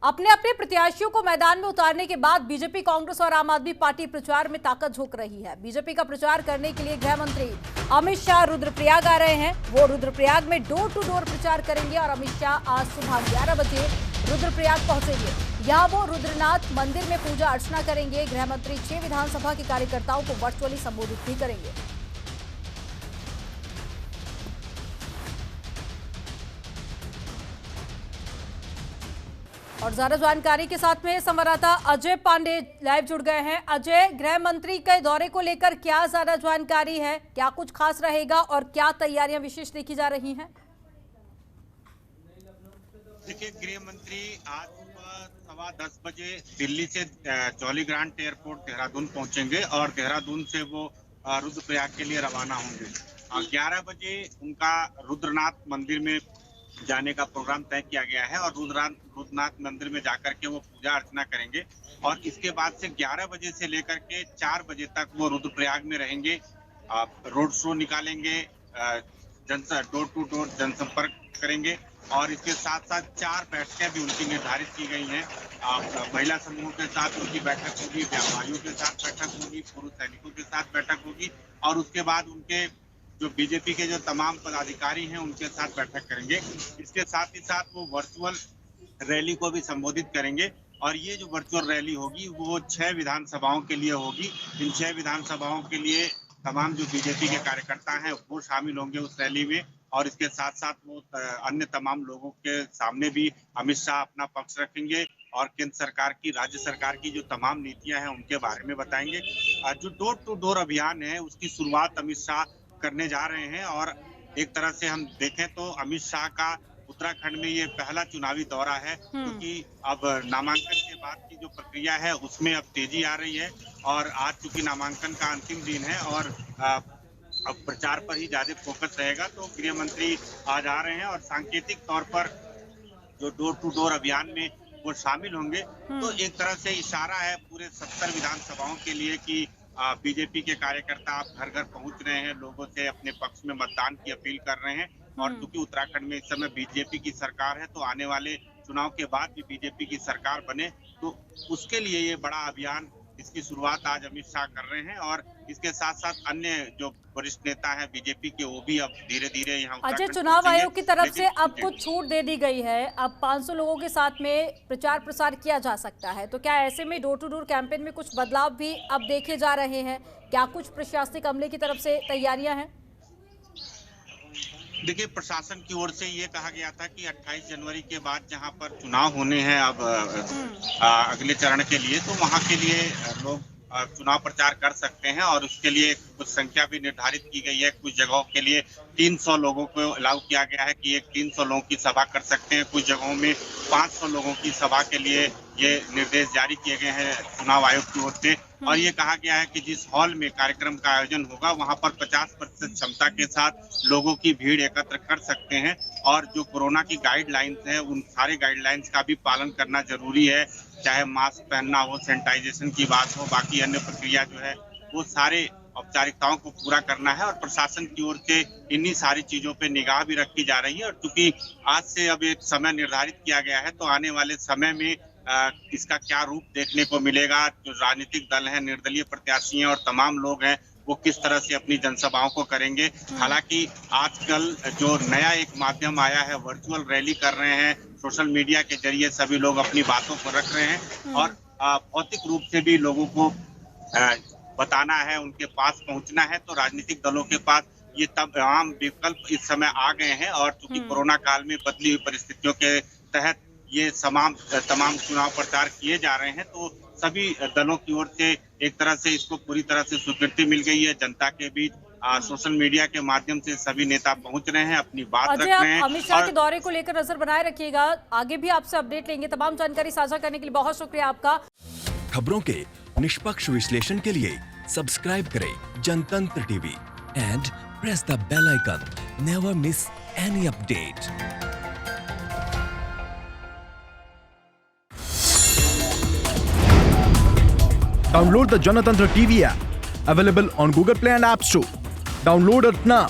अपने अपने प्रत्याशियों को मैदान में उतारने के बाद बीजेपी, कांग्रेस और आम आदमी पार्टी प्रचार में ताकत झोंक रही है। बीजेपी का प्रचार करने के लिए गृह मंत्री अमित शाह रुद्रप्रयाग आ रहे हैं। वो रुद्रप्रयाग में डोर टू डोर प्रचार करेंगे और अमित शाह आज सुबह 11 बजे रुद्रप्रयाग पहुंचेंगे। यहाँ वो रुद्रनाथ मंदिर में पूजा अर्चना करेंगे। गृह मंत्री 6 विधानसभा के कार्यकर्ताओं को वर्चुअली संबोधित भी करेंगे। और ज्यादा जानकारी के साथ में संवाददाता अजय पांडे लाइव जुड़ गए हैं। अजय, गृह मंत्री के दौरे को लेकर क्या ज्यादा जानकारी है, क्या कुछ खास रहेगा और क्या तैयारियां विशेष देखी जा रही हैं? देखिए, गृह मंत्री आज सुबह 10 बजे दिल्ली से जॉली ग्रांट एयरपोर्ट देहरादून पहुंचेंगे और देहरादून से वो रुद्रप्रयाग के लिए रवाना होंगे। 11 बजे उनका रुद्रनाथ मंदिर में जाने का प्रोग्राम तय किया गया है और रुद्रनाथ मंदिर में जाकर के वो पूजा अर्चना करेंगे और इसके बाद से 11 बजे से लेकर के 4 बजे तक वो रुद्रप्रयाग में रहेंगे। रोड शो निकालेंगे, डोर टू डोर जनसंपर्क करेंगे और इसके साथ साथ 4 बैठकें भी उनकी निर्धारित की गई हैं। महिला समूह के साथ उनकी बैठक होगी, व्यापारियों के साथ बैठक होगी, पूर्व सैनिकों के साथ बैठक होगी और उसके बाद उनके जो बीजेपी के जो तमाम पदाधिकारी हैं उनके साथ बैठक करेंगे। इसके साथ ही साथ वो वर्चुअल रैली को भी संबोधित करेंगे और ये जो वर्चुअल रैली होगी वो 6 विधानसभाओं के लिए होगी। इन 6 विधानसभाओं के लिए तमाम जो बीजेपी के कार्यकर्ता हैं वो शामिल होंगे उस रैली में और इसके साथ साथ वो अन्य तमाम लोगों के सामने भी अमित शाह अपना पक्ष रखेंगे और केंद्र सरकार की, राज्य सरकार की जो तमाम नीतियां हैं उनके बारे में बताएंगे। जो डोर टू डोर अभियान है उसकी शुरुआत अमित शाह करने जा रहे हैं और एक तरह से हम देखें तो अमित शाह का उत्तराखंड में ये पहला चुनावी दौरा है क्योंकि अब नामांकन के बाद की जो प्रक्रिया है उसमें अब तेजी आ रही है और आज चूंकि नामांकन का अंतिम दिन है और अब प्रचार पर ही ज्यादा फोकस रहेगा तो गृह मंत्री आज आ रहे हैं और सांकेतिक तौर पर जो डोर टू डोर अभियान में वो शामिल होंगे। तो एक तरह से इशारा है पूरे 70 विधानसभाओं के लिए कि बीजेपी के कार्यकर्ता आप घर घर पहुंच रहे हैं, लोगों से अपने पक्ष में मतदान की अपील कर रहे हैं और क्योंकि उत्तराखंड में इस समय बीजेपी की सरकार है तो आने वाले चुनाव के बाद भी बीजेपी की सरकार बने तो उसके लिए ये बड़ा अभियान, इसकी शुरुआत आज अमित शाह कर रहे हैं और इसके साथ साथ अन्य जो वरिष्ठ नेता हैं बीजेपी के वो भी अब धीरे धीरे यहाँ। अजय, चुनाव आयोग की तरफ से अब कुछ छूट दे दी गई है, अब 500 लोगों के साथ में प्रचार प्रसार किया जा सकता है, तो क्या ऐसे में डोर टू डोर कैंपेन में कुछ बदलाव भी अब देखे जा रहे हैं? क्या कुछ प्रशासनिक अमले की तरफ से तैयारियां हैं? देखिए, प्रशासन की ओर से ये कहा गया था कि 28 जनवरी के बाद जहां पर चुनाव होने हैं अब अगले चरण के लिए तो वहां के लिए लोग चुनाव प्रचार कर सकते हैं और उसके लिए कुछ संख्या भी निर्धारित की गई है। कुछ जगहों के लिए 300 लोगों को अलाउ किया गया है कि 300 लोगों की सभा कर सकते हैं। कुछ जगहों में 500 लोगों की सभा के लिए ये निर्देश जारी किए गए हैं चुनाव आयोग की ओर से और ये कहा गया है कि जिस हॉल में कार्यक्रम का आयोजन होगा वहां पर 50% क्षमता के साथ लोगों की भीड़ एकत्र कर सकते हैं और जो कोरोना की गाइडलाइंस है उन सारे गाइडलाइंस का भी पालन करना जरूरी है, चाहे मास्क पहनना हो, सैनिटाइजेशन की बात हो, बाकी अन्य प्रक्रिया जो है वो सारे औपचारिकताओं को पूरा करना है और प्रशासन की ओर से इन्हीं सारी चीजों पे निगाह भी रखी जा रही है और चूंकि आज से अब एक समय निर्धारित किया गया है तो आने वाले समय में इसका क्या रूप देखने को मिलेगा, जो राजनीतिक दल हैं, निर्दलीय प्रत्याशी हैं और तमाम लोग हैं वो किस तरह से अपनी जनसभाओं को करेंगे। हालांकि आजकल जो नया एक माध्यम आया है, वर्चुअल रैली कर रहे हैं, सोशल मीडिया के जरिए सभी लोग अपनी बातों को रख रहे हैं और भौतिक रूप से भी लोगों को बताना है, उनके पास पहुंचना है तो राजनीतिक दलों के पास ये तमाम विकल्प इस समय आ गए हैं और चूंकि कोरोना काल में बदली हुई परिस्थितियों के तहत ये तमाम चुनाव प्रचार किए जा रहे हैं तो सभी दलों की ओर से एक तरह से इसको पूरी तरह से स्वीकृति मिल गई है। जनता के बीच सोशल मीडिया के माध्यम से सभी नेता पहुंच रहे हैं, अपनी बात रख रहे हैं। अमित शाह के दौरे को लेकर नजर बनाए रखिएगा, आगे भी आपसे अपडेट लेंगे। तमाम जानकारी साझा करने के लिए बहुत शुक्रिया आपका। खबरों के निष्पक्ष विश्लेषण के लिए सब्सक्राइब करें Janatantra TV and press the bell icon. Never miss any update. Download the Janatantra TV app, available on Google Play and App Store. Download it now.